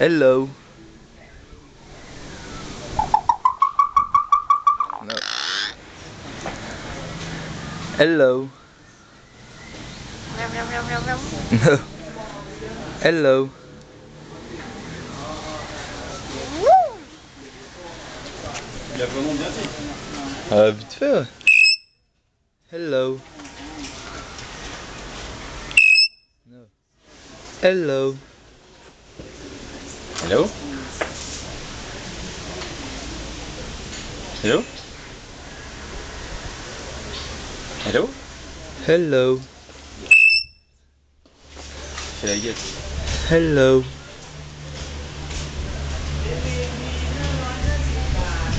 Hello. No. Hello. No. Hello. Il a vraiment bien dit. Vite fait, ouais. Hello. No. Hello. Hello? Hello? Hello? Hello. Fais la gueule. Hello.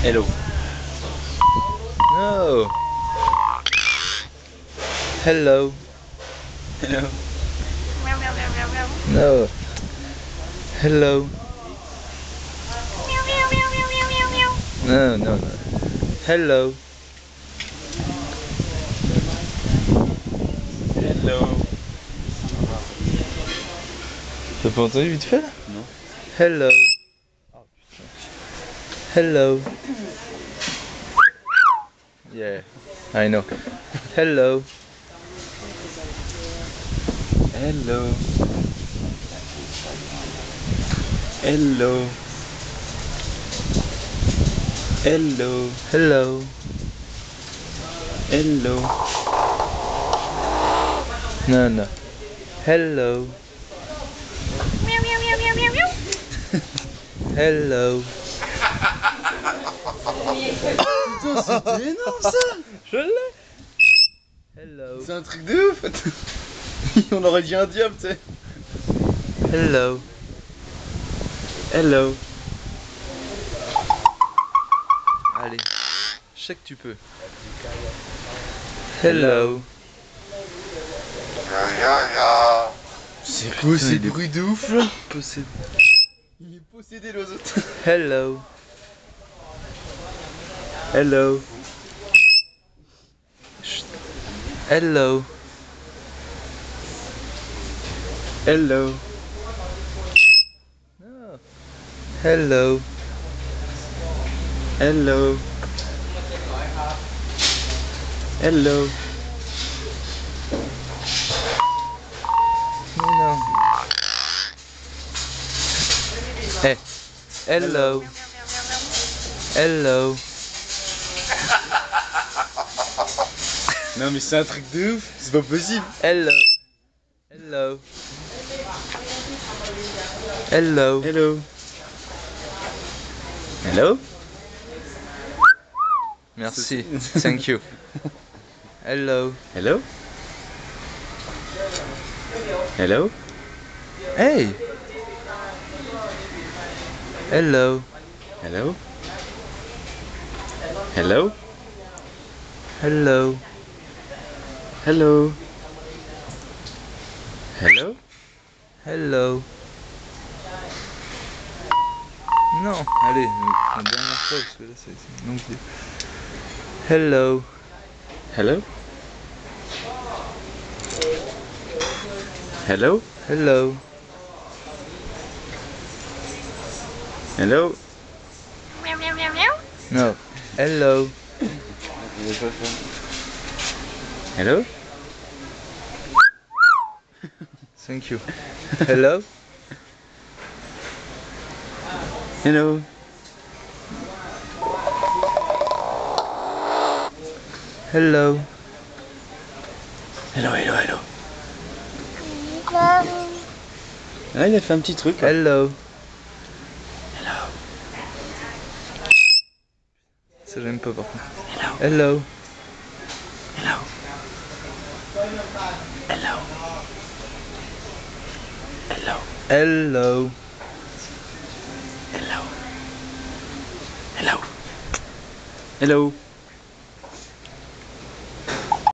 Hello. No. Hello. Hello. No. Hello. No, no, no. Hello. Hello. T'as pas entendu vite fait là? Non. Hello. Hello. Yeah, I know. Hello. Hello. Hello. Hello. Hello. Hello. No, no. Hello. Hello. Putain, c'était énorme ça! Je l'ai. Hello. C'est un truc de ouf! On aurait dit un diable, tu sais. Hello. Hello. Allez, je sais que tu peux. Hello. C'est quoi ces bruits de ouf là? Possédé. Il est possédé l'oiseau. Hello. Hello. Chut. Hello. Hello. No. Hello. Hello. Hello. Mais non. Hey. Hello. Hello. Non mais c'est un truc de ouf, c'est pas possible. Hello. Hello. Hello. Hello. Hello. Merci. Thank you. Hello. Hello. Hello. Hey. Hello. Hello. Hello. Hello. Hello. Hello. Hello. Non, allez, la dernière fois parce que là c'est non plus. Hello. Hello. Hello. Hello. Hello. No. Hello. Hello. Thank you. Hello. Hello. Hello. Hello, hello, hello. Ah, il a fait un petit truc. Là. Hello. Hello. Ça j'aime pas par contre. Hello. Hello. Hello. Hello. Hello. Hello. Hello. Hello.